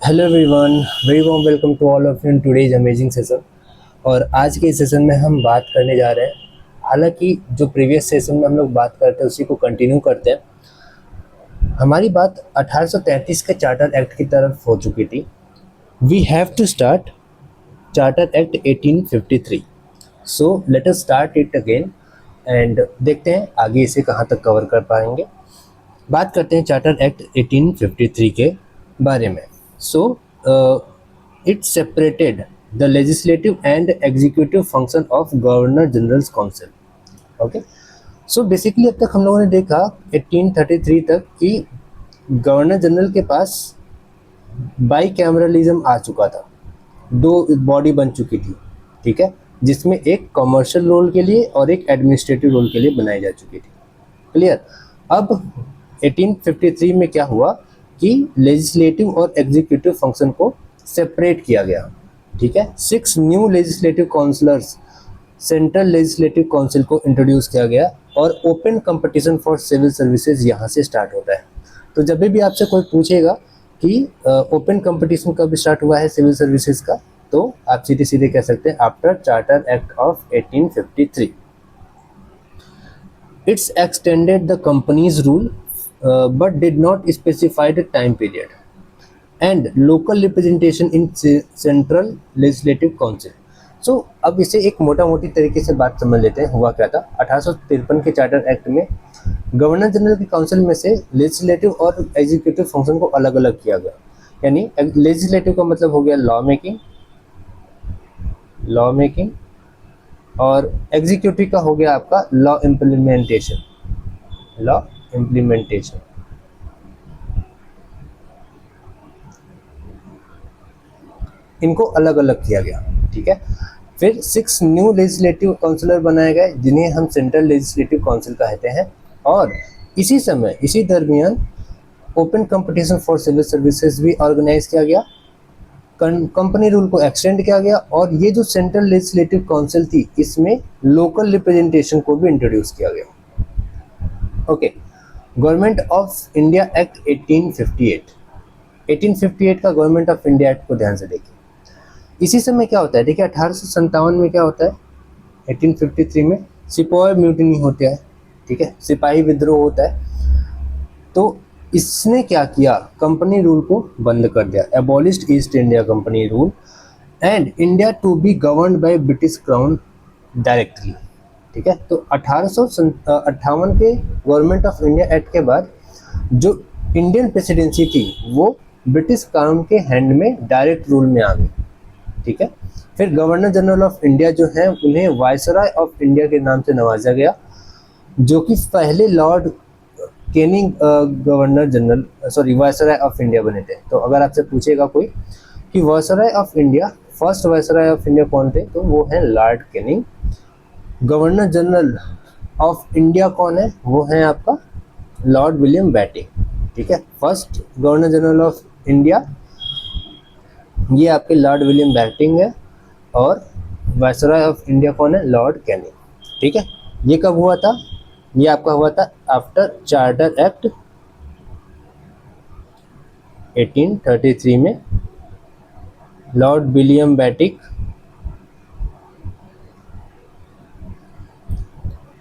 Hello everyone, very warm welcome to all of you in today's amazing session. और आज के session में हम बात करने जा रहे हैं, हालांकि जो प्रीवियस सेशन में हम लोग बात करते हैं उसी को कंटिन्यू करते हैं। हमारी बात 1833 के चार्टर एक्ट की तरफ हो चुकी थी। We have to start charter act 1853। So let us start it again and देखते हैं आगे इसे कहाँ तक कवर कर पाएंगे। बात करते हैं चार्टर एक्ट 1853 के बारे में। सो it separated the legislative and executive function of governor general's council. Okay, so basically अब तक हम लोगों ने देखा 1833 तक कि गवर्नर जनरल के पास बाई कैमरलिज्म आ चुका था, दो बॉडी बन चुकी थी, ठीक है, जिसमें एक कमर्शियल रोल के लिए और एक एडमिनिस्ट्रेटिव रोल के लिए बनाई जा चुकी थी। क्लियर। अब 1853 में क्या हुआ कि लेजिस्लेटिव और एग्जीक्यूटिव फंक्शन को सेपरेट किया गया, ठीक है। 6 new legislative councillors central legislative council को इंट्रोड्यूस किया गया और open competition for civil services यहाँ से स्टार्ट होता है। तो जब भी आपसे कोई पूछेगा कि ओपन कंपटीशन कब स्टार्ट हुआ है सिविल सर्विसेज का, तो आप सीधे सीधे कह सकते हैं after charter act of 1853। It's extended the company's rule but did not specify the time period and local representation in central legislative council. So अब इसे एक मोटा मोटी तरीके से बात समझ लेते हैं। हुआ क्या था, 1853 के चार्टर एक्ट में गवर्नर जनरल की काउंसिल में से लेजिस्लेटिव और एग्जीक्यूटिव फंक्शन को अलग अलग किया गया। यानी लेजिस्लेटिव का मतलब हो गया लॉ मेकिंग और एग्जीक्यूटिव का हो गया आपका लॉ इम्प्लीमेंटेशन। इनको अलग अलग किया गया, ठीक है। फिर 6 न्यू लेजिस्लेटिव काउंसिलर बनाए गए जिन्हें हम सेंट्रल लेजिस्लेटिव काउंसिल कहते हैं। और इसी दरमियान open competition for civil services भी ऑर्गेनाइज किया गया, कंपनी रूल को एक्सटेंड किया गया और ये जो सेंट्रल लेजिस्लेटिव काउंसिल थी इसमें लोकल रिप्रेजेंटेशन को भी इंट्रोड्यूस किया गया। Okay, government of India act 1858 का गवर्नमेंट ऑफ इंडिया एक्ट को ध्यान से देखिए। इसी समय क्या होता है, देखिए 1857 में क्या होता है, 1853 में सिपाही म्यूटिनी होता है, ठीक है, सिपाही विद्रोह होता है। तो इसने क्या किया, कंपनी रूल को बंद कर दिया, abolished East India company rule and India to be governed by British crown directly, ठीक है। तो 1858 के गवर्नमेंट ऑफ इंडिया एक्ट के बाद जो इंडियन प्रेसिडेंसी थी वो ब्रिटिश क्राउन के हैंड में डायरेक्ट रूल में आ गई, ठीक है। फिर गवर्नर जनरल ऑफ इंडिया जो है उन्हें वायसराय ऑफ इंडिया के नाम से नवाजा गया, जो कि पहले Lord Canning viceroy of India बने थे। तो अगर आपसे पूछेगा कोई कि viceroy of India, first viceroy of India कौन थे, तो वो है Lord Canning. Governor general of India कौन है, वो है आपका लॉर्ड विलियम बेटिंग, ठीक है। First governor general of India ये आपके लॉर्ड विलियम बेटिंग है और वायसराय ऑफ इंडिया कौन है, लॉर्ड कैनिंग, ठीक है। ये कब हुआ था, ये आपका हुआ था आफ्टर चार्टर एक्ट 1833 में। Lord William Bentinck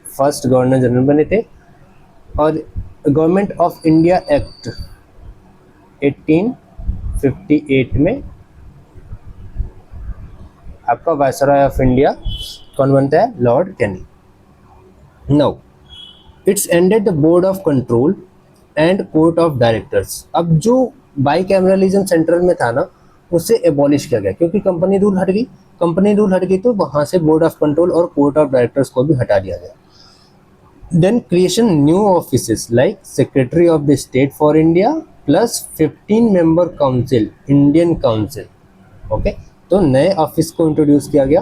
first governor general बने थे और गवर्नमेंट ऑफ इंडिया एक्ट 1858 में आपका वायसराय ऑफ इंडिया कौन बनता है, Lord Canning. Now it's ended the board of control and court of directors. अब जो बाई कैमरलिज्म सेंट्रल में था ना, उससे एबॉलिश किया गया क्योंकि कंपनी रूल हट गई तो वहां से बोर्ड ऑफ कंट्रोल और कोर्ट ऑफ डायरेक्टर्स को भी हटा दिया गया। Then creation new offices like secretary of the state for India plus 15 member council, Indian council, okay. तो नए ऑफिस को इंट्रोड्यूस किया गया।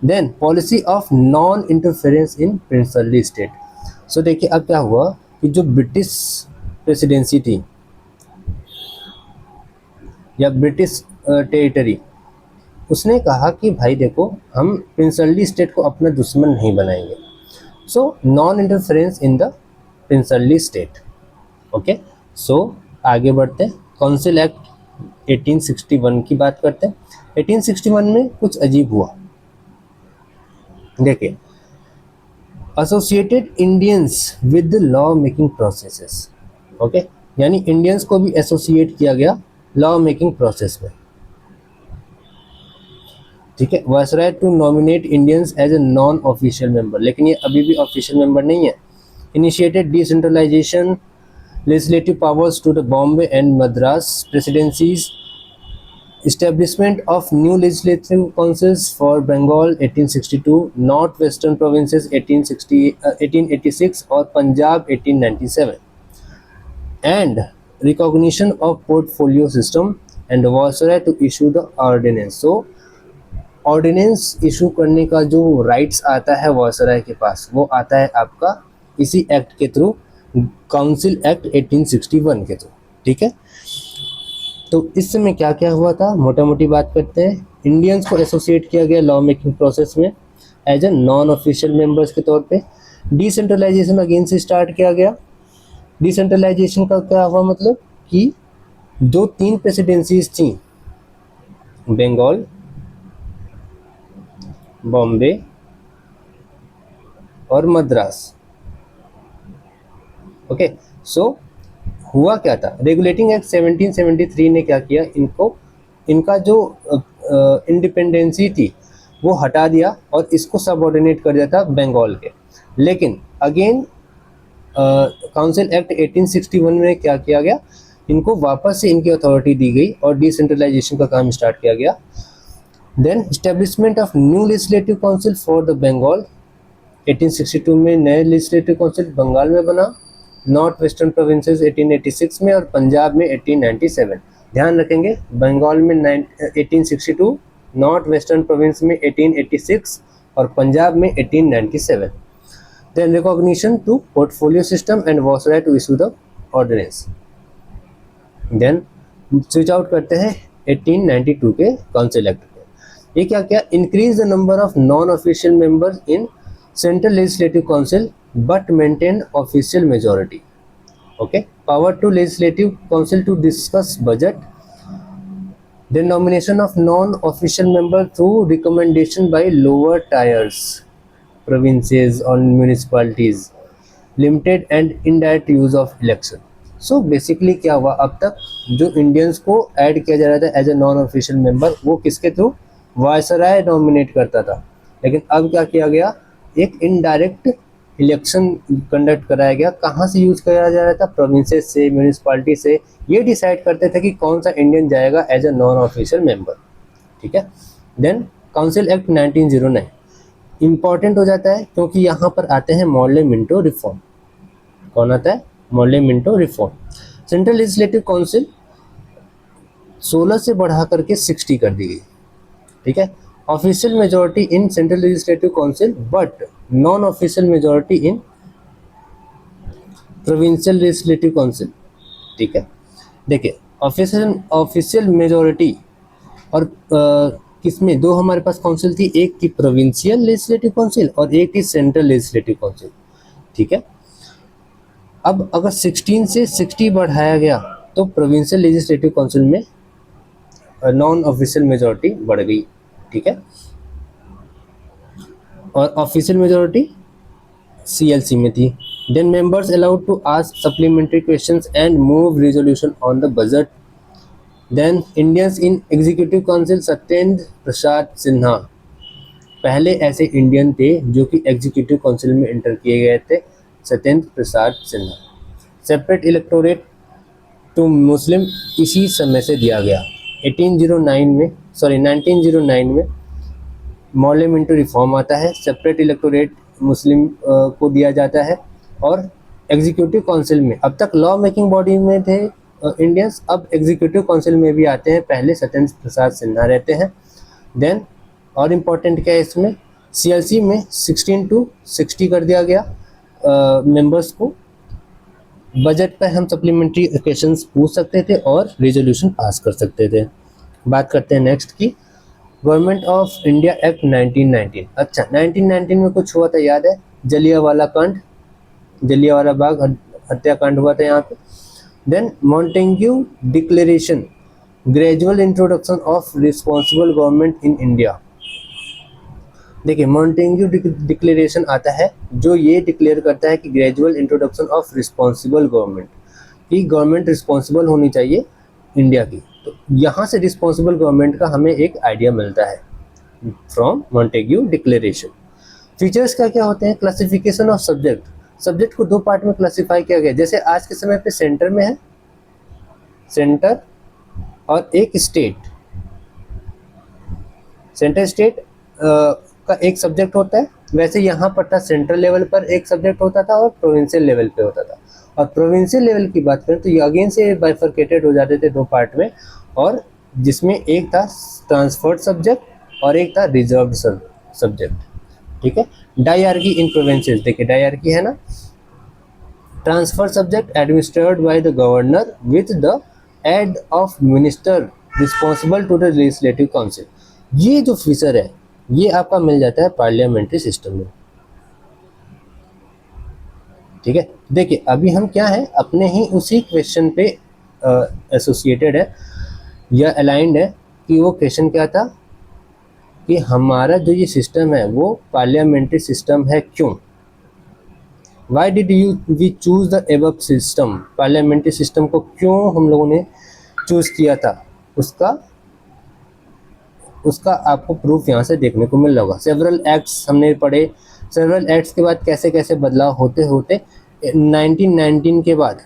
Then policy of non interference in princely state. So देखिए अब क्या हुआ कि जो ब्रिटिश प्रेसिडेंसी थी या ब्रिटिश टेरिटरी, उसने कहा कि भाई देखो हम प्रिंसली स्टेट को अपना दुश्मन नहीं बनाएंगे। So non interference in the princely state, okay. So आगे बढ़ते हैं। काउंसिल एक्ट 1861 की बात करते हैं। 1861 में कुछ अजीब हुआ। देखिए, associated Indians with the law making processes, okay, यानी इंडियंस को भी एसोसिएट किया गया लॉ मेकिंग प्रोसेस में, ठीक है। Viceroy to nominate Indians as a non official member, लेकिन ये अभी भी ऑफिशियल मेंबर नहीं है। Initiated decentralisation legislative powers to the Bombay and Madras presidencies, establishment of new legislative councils for Bengal 1862, North-Western provinces 1886 और Punjab 1897, and recognition of portfolio system and Viceroy to issue the ordinance. So ordinance issue करने का जो rights आता है viceroy के पास, वो आता है आपका इसी एक्ट के थ्रू, काउंसिल एक्ट 1861 के थ्रू, ठीक है। तो इस समय क्या क्या हुआ था, मोटा मोटी बात करते हैं। इंडियंस को एसोसिएट किया गया लॉ मेकिंग प्रोसेस में as a non official members के तौर पे। डिसेंट्रलाइजेशन अगेन से स्टार्ट किया गया। डिसेंट्रलाइजेशन का क्या हुआ, मतलब कि जो 3 प्रेसिडेंसीज थी, बंगाल, बॉम्बे और मद्रास, ओके। सो हुआ क्या था, रेगुलेटिंग एक्ट 1773 ने क्या किया, इनका जो इंडिपेंडेंसी थी वो हटा दिया और इसको सबऑर्डिनेट कर दिया था बंगाल के। लेकिन अगेन काउंसिल एक्ट 1861 में क्या किया गया, इनको वापस से इनकी अथॉरिटी दी गई और डिसेंट्रलाइजेशन का काम स्टार्ट किया गया। Then establishment of new legislative council for the Bengal, 1862 में नए लेजिस्लेटिव काउंसिल बंगाल में बना, नॉर्थ वेस्टर्न प्रोविंसेस 1886 में और पंजाब में 1897। ध्यान रखेंगे, बंगाल में 1862, नॉर्थ वेस्टर्न प्रोविंस में 1886 और पंजाब में 1897। Then recognition to portfolio system and viceroy to issue the ordinance. Then switch out करते हैं 1892 के काउंसिल एक्ट पे। ये क्या क्या, increase the number of non official members in central legislative council but maintain official majority, okay, power to legislative council to discuss budget, then nomination of non-official member through recommendation by lower tiers provinces or municipalities, limited and indirect use of election. So basically क्या हुआ, अब तक जो Indians को add किया जा रहा था as a non official member, वो किसके थ्रू, वायसराय नॉमिनेट करता था। लेकिन अब क्या किया गया, एक इनडायरेक्ट इलेक्शन कंडक्ट कराया गया। कहाँ से यूज कराया जा रहा था, प्रोविंसेस से, म्यूनिसिपैलिटी से। ये डिसाइड करते थे कि कौन सा इंडियन जाएगा as a non official member, ठीक है। देन काउंसिल एक्ट 1909 इम्पॉर्टेंट हो जाता है क्योंकि यहाँ पर आते हैं मॉर्ले मिंटो रिफॉर्म। कौन आता है, Morley Minto reform. Central legislative council 16 से बढ़ा करके 60 कर दी गई, ठीक है। Official majority in central legislative council but non official majority in provincial legislative council, ठीक है। देखिए, ऑफिशियल मेजोरिटी और किसमें, दो हमारे पास काउंसिल थी, एक थी प्रोविंशियल लेजिस्लेटिव काउंसिल और एक थी सेंट्रल लेजिस्लेटिव काउंसिल, ठीक है। अब अगर 16 से 60 बढ़ाया गया तो प्रोविंशियल लेजिस्लेटिव काउंसिल में नॉन ऑफिशियल मेजोरिटी बढ़ गई, ठीक है। और ऑफिशियल मेजोरिटी CLC में थी। Then members allowed to ask supplementary questions and move resolution on the budget. Then Indians in executive council, Satyendra Prasad Sinha पहले ऐसे इंडियन थे जो कि एग्जीक्यूटिव काउंसिल में एंटर किए गए थे, Satyendra Prasad Sinha. Separate electorate to मुस्लिम इसी समय से दिया गया। 1909 में मॉर्ले मिंटो रिफॉर्म आता है, सेपरेट इलेक्टोरेट मुस्लिम को दिया जाता है और एग्जीक्यूटिव काउंसिल में, अब तक लॉ मेकिंग बॉडी में थे इंडियंस, अब एग्जीक्यूटिव काउंसिल में भी आते हैं। पहले सत्येंद्र प्रसाद सिन्हा रहते हैं। देन और इम्पोर्टेंट क्या है इसमें, CLC में 16 to 60 कर दिया गया मेंबर्स को। बजट पर हम सप्लीमेंट्री क्वेश्चंस पूछ सकते थे और रेजोल्यूशन पास कर सकते थे। बात करते हैं नेक्स्ट की, गवर्नमेंट ऑफ इंडिया एक्ट 1919। अच्छा, 1919 में कुछ हुआ था, याद है, जलियांवाला कांड, जलियांवाला बाग हत्याकांड हुआ था यहाँ पे। Then Montagu declaration gradual introduction of responsible government in India. देखिए मॉन्टेग्यू डिक्लेरेशन आता है जो ये डिक्लेयर करता है कि gradual introduction of responsible government, कि गवर्नमेंट रिस्पॉन्सिबल होनी चाहिए इंडिया की। तो यहाँ से रिस्पॉन्सिबल गवर्नमेंट का हमें एक आइडिया मिलता है फ्रॉम मॉन्टेग्यू डिक्लेरेशन। फीचर्स क्या क्या होते हैं? क्लासिफिकेशन ऑफ सब्जेक्ट, सब्जेक्ट को दो पार्ट में क्लासिफाई किया गया। जैसे आज के समय पे सेंटर में है, सेंटर और एक स्टेट। सेंटर स्टेट का एक सब्जेक्ट होता है, वैसे यहाँ पर था सेंट्रल लेवल पर एक सब्जेक्ट होता था और प्रोविंशियल लेवल पे होता था। और प्रोविंशियल लेवल की बात करें तो ये अगेन से बाइफर्केटेड हो जाते थे दो पार्ट में, और जिसमें एक था ट्रांसफर्ड सब्जेक्ट और एक था रिजर्व्ड सब्जेक्ट। ठीक है, डायरकी इन प्रोविंसेस, देखिए डायरकी है ना, transfer subject administered by the governor with the aid of minister responsible to the legislative council. ये जो फीचर है ये आपका मिल जाता है पार्लियामेंट्री सिस्टम में। ठीक है, देखिए अभी हम क्या है अपने ही उसी क्वेश्चन पे एसोसिएटेड है या अलाइंड है कि वो क्वेश्चन क्या था कि हमारा जो ये सिस्टम है वो पार्लियामेंट्री सिस्टम है क्यों। Why did we choose the above system, parliamentary system को क्यों हम लोगों ने चूज किया था, उसका आपको प्रूफ यहाँ से देखने को मिल रहा होगा। सेवरल एक्ट्स हमने पढ़े, सेवरल एक्ट्स के बाद कैसे कैसे बदलाव होते होते 1919 के बाद,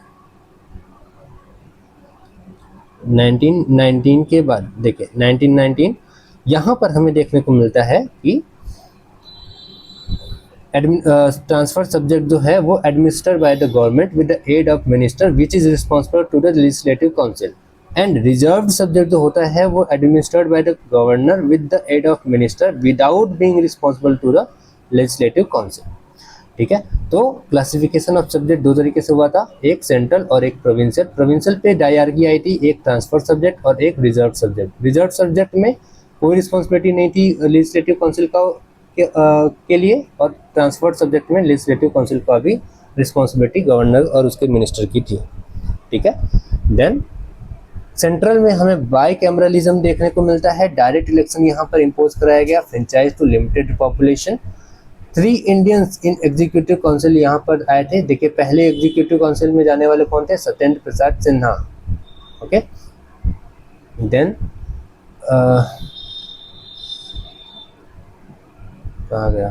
1919 के बाद देखिए 1919 यहाँ पर हमें देखने को मिलता है कि ट्रांसफर सब्जेक्ट जो है वो administered by the government with the aid of minister which is responsible to the legislative council, and reserved subject जो होता है वो administered by the governor with the aid of minister without being responsible to the legislative council. ठीक है, तो classification of subject दो तरीके से हुआ था, एक सेंट्रल और एक प्रोविंशियल। प्रोविंशियल पे डायरकी आई थी, एक ट्रांसफर सब्जेक्ट और एक रिजर्व सब्जेक्ट। रिजर्व सब्जेक्ट में कोई रिस्पॉन्सिबिलिटी नहीं थी लेजिस्लेटिव काउंसिल का के लिए, और ट्रांसफर सब्जेक्ट में लेजिस्लेटिव काउंसिल का भी रिस्पॉन्सिबिलिटी गवर्नर और उसके मिनिस्टर की थी। ठीक है, देन सेंट्रल में हमें बाई कैमरलिज्म देखने को मिलता है, डायरेक्ट इलेक्शन यहाँ पर इम्पोज कराया गया, franchise to limited population. 3 Indians in executive council यहाँ पर आए थे। देखिए पहले एग्जीक्यूटिव काउंसिल में जाने वाले कौन थे? सत्येंद्र प्रसाद सिन्हा। ओके, देन कहाँ गया?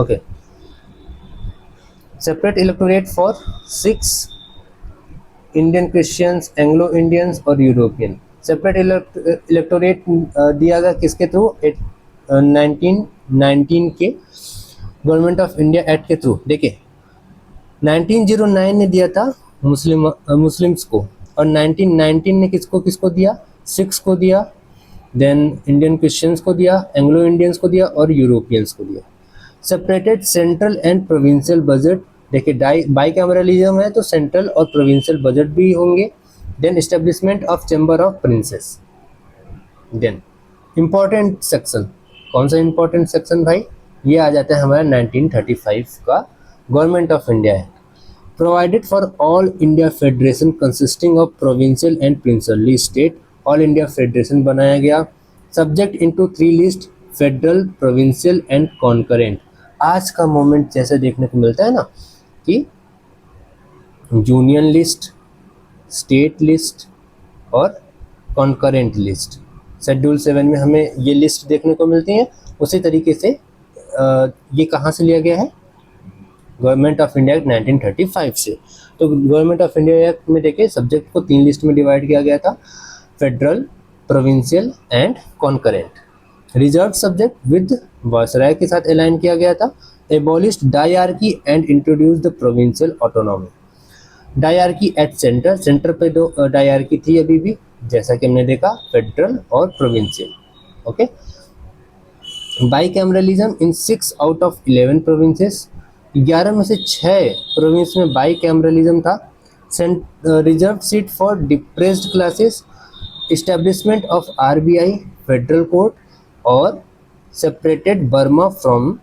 Okay, separate electorate for 6 Indian Christians, Anglo Indians और यूरोपियन। सेपरेट इलेक्टोरेट दिया गया किसके थ्रू? 1919 के गवर्नमेंट ऑफ इंडिया एक्ट के थ्रू। देखिए 1909 ने दिया था मुस्लिम्स को, और 1919 ने किसको किसको दिया? 6 को दिया, देन इंडियन क्रिश्चियंस को दिया, एंग्लो इंडियंस को दिया और यूरोपियंस को दिया। Separated central and provincial budget. देखिए बाई कैमरलिज्म है तो सेंट्रल और प्रोविंशियल बजट भी होंगे। Then establishment of chamber of princes. Then important section, कौन सा इम्पॉर्टेंट सेक्शन भाई? ये आ जाता है हमारा 1935 का government of India act. Provided for all India federation consisting of provincial and princely state. All India federation बनाया गया। Subject into 3 list, federal, provincial and concurrent. आज का मोमेंट जैसे देखने को मिलता है ना कि यूनियन लिस्ट, स्टेट लिस्ट और कॉन्करेंट लिस्ट। शेड्यूल 7 में हमें ये लिस्ट देखने को मिलती हैं। उसी तरीके से ये कहाँ से लिया गया है? गवर्नमेंट ऑफ इंडिया एक्ट 1935 से। तो गवर्नमेंट ऑफ इंडिया एक्ट में देखिए सब्जेक्ट को 3 लिस्ट में डिवाइड किया गया था, federal, provincial and concurrent. Reserve subject with viceroy के साथ अलाइन किया गया था। Abolished dyarchy and introduce the provincial autonomy. Dyarchy at centre, centre पे दो डायरकी थी अभी भी, जैसा कि हमने देखा फेडरल और provincial. Okay, by cameralism in 6 out of 11 provinces. 11 में से 6 प्रोविंस में बाई कैमरलिज्म था। Reserve seat for depressed classes, establishment of RBI, federal court और सेपरेटेड बर्मा फ्रॉम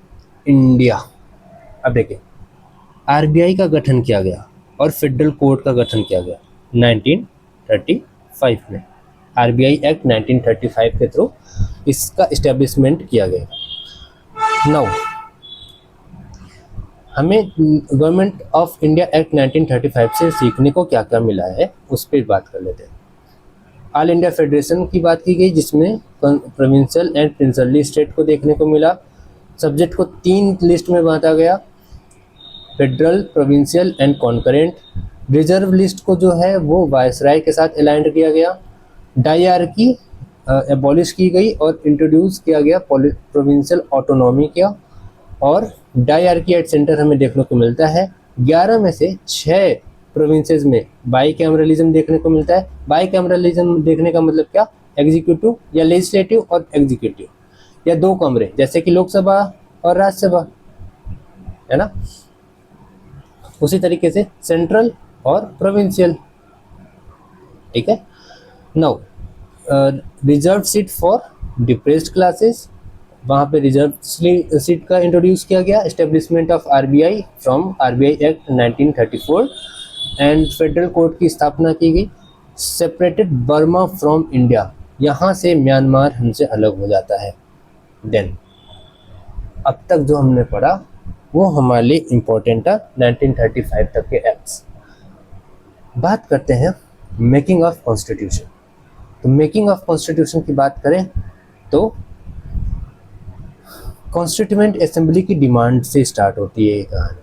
इंडिया। अब देखिए आरबीआई का गठन किया गया और फेडरल कोर्ट का गठन किया गया 1935 1935 में RBI एक्ट 1935 के थ्रू इसका इस्टेब्लिशमेंट किया गया। नाउ हमें गवर्नमेंट ऑफ इंडिया एक्ट 1935 से सीखने को क्या क्या मिला है उस पर बात कर लेते हैं। ऑल इंडिया फेडरेशन की बात की गई, जिसमें प्रोविंशियल एंड प्रिंसली स्टेट को देखने को मिला। सब्जेक्ट को 3 लिस्ट में बांटा गया, federal, provincial and concurrent. Reserve list को जो है वो वायसराय के साथ अलाइंड किया गया। डायरकी एबॉलिश की गई और इंट्रोड्यूस किया गया प्रोविंशियल ऑटोनॉमी किया। और डायरकी एट सेंटर हमें देखने को मिलता है। 11 में से 6 प्रोविंसेस में बाई कैमरलिज्म देखने को मिलता है। बाई कैमरलिज्म देखने का मतलब क्या, एग्जीक्यूटिव या लेजिस्लेटिव और एग्जीक्यूटिव, या 2 कमरे जैसे कि लोकसभा और राज्यसभा, है ना। उसी तरीके से सेंट्रल और प्रोविंशियल, ठीक है। Now reserve seat for depressed classes, वहाँ पे रिजर्व सीट का इंट्रोड्यूस किया गया। Establishment of RBI from RBI act 1934 and federal court की स्थापना की गई। सेपरेटेड बर्मा फ्रॉम इंडिया, यहाँ से म्यांमार हमसे अलग हो जाता है। देन अब तक जो हमने पढ़ा वो हमारे लिए इम्पोर्टेंट था 1935 तक के एक्ट्स। बात करते हैं मेकिंग ऑफ कॉन्स्टिट्यूशन। तो मेकिंग ऑफ कॉन्स्टिट्यूशन की बात करें तो कॉन्स्टिट्यूएंट असेंबली की डिमांड से स्टार्ट होती है ये कहानी।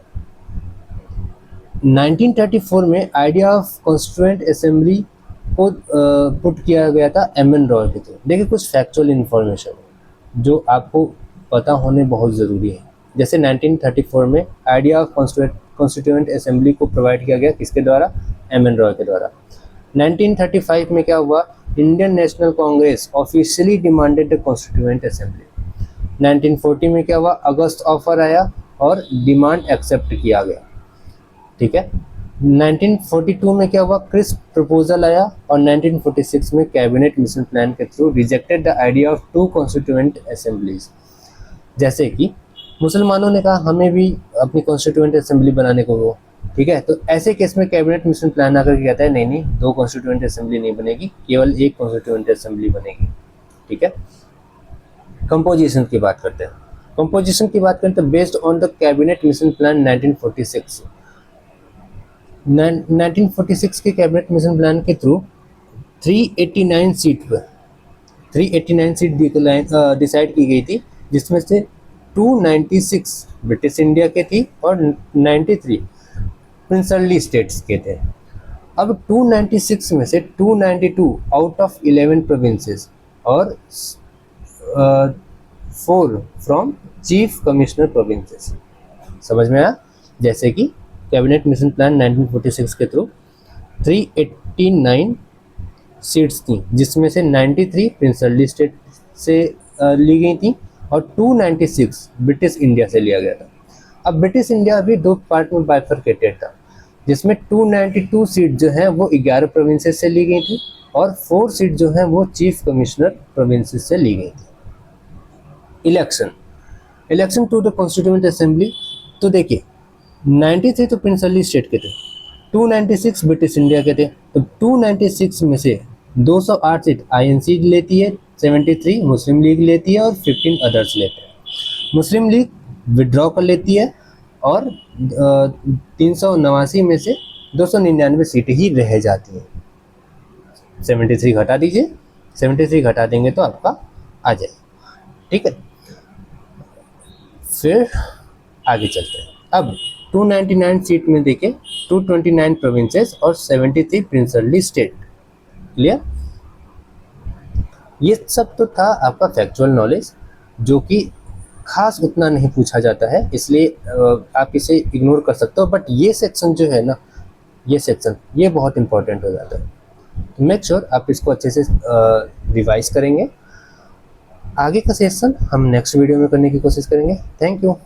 1934 में आइडिया ऑफ कॉन्स्टिट्यूएंट असेंबली को पुट किया गया था एम.एन. रॉय के थ्रू। देखिए कुछ फैक्चुअल इन्फॉर्मेशन जो आपको पता होने बहुत ज़रूरी है। जैसे 1934 में आइडिया ऑफ कॉन्स्टिट्यूएंट असेंबली को प्रोवाइड किया गया किसके द्वारा, एम.एन. रॉय के द्वारा। 1935 में क्या हुआ, Indian national Congress officially demanded the constituent assembly. 1940 में क्या हुआ, अगस्त ऑफर आया और डिमांड एक्सेप्ट किया गया, ठीक है। 1942 में क्या हुआ, क्रिस्प प्रपोजल आया और 1946 में कैबिनेट मिशन प्लान के through rejected the idea of 2 constituent assemblies. जैसे कि मुसलमानों ने कहा हमें भी अपनी कॉन्स्टिट्यूएंट असेंबली बनाने को हो, ठीक है। तो ऐसे केस में कैबिनेट मिशन प्लान आकर के कहता है नहीं 2 कॉन्स्टिट्यूएंट असेंबली नहीं बनेगी, केवल 1 कॉन्स्टिट्यूएंट असेंबली बनेगी, ठीक है। कंपोजिशन की बात करते हैं। कंपोजिशन की बात करें तो based on the cabinet mission plan 1946 के कैबिनेट मिशन प्लान के थ्रू 389 सीट पर 389 सीट डिसाइड की गई थी, जिसमें से 296 ब्रिटिश इंडिया के थी और 93 प्रिंसली स्टेट्स के थे। अब 296 में से 292 आउट ऑफ 11 प्रोविंसेस और 4 फ्रॉम चीफ कमिश्नर प्रोविंसेस। समझ में आया। जैसे कि कैबिनेट मिशन प्लान 1946 के थ्रू 389 सीट्स थी, जिसमें से 93 प्रिंसली स्टेट से ली गई थी और 296 ब्रिटिश इंडिया से लिया गया था। अब ब्रिटिश इंडिया भी 2 पार्ट में बाइफरकेटेड था, जिसमें 292 सीट जो है वो 11 प्रोविंसेस से ली गई थी और 4 सीट जो है वो चीफ कमिश्नर प्रोविंसेस से ली गई थी। Election to the constituent assembly, तो देखिए 93 तो प्रिंसली स्टेट के थे, 296 ब्रिटिश इंडिया के थे, तो 296 में से 208 सीट आईएनसी लेती है, 73 मुस्लिम लीग लेती है और 15 अदर्स लेते हैं। मुस्लिम लीग विड्रॉ कर लेती है और 389 में से 299 सीट ही रह जाती हैं। 73 घटा दीजिए, 73 घटा देंगे तो आपका आ जाए, ठीक है। फिर आगे चलते हैं। अब 299 सीट में देखिए 229 प्रोविंसेस और 73 प्रिंसली स्टेट। क्लियर। ये सब तो था आपका फैक्चुअल नॉलेज, जो कि खास उतना नहीं पूछा जाता है, इसलिए आप इसे इग्नोर कर सकते हो। बट ये सेक्शन जो है ना, ये सेक्शन ये बहुत इंपॉर्टेंट हो जाता है। तो मेक श्योर आप इसको अच्छे से रिवाइज करेंगे। आगे का सेशन हम नेक्स्ट वीडियो में करने की कोशिश करेंगे। Thank you.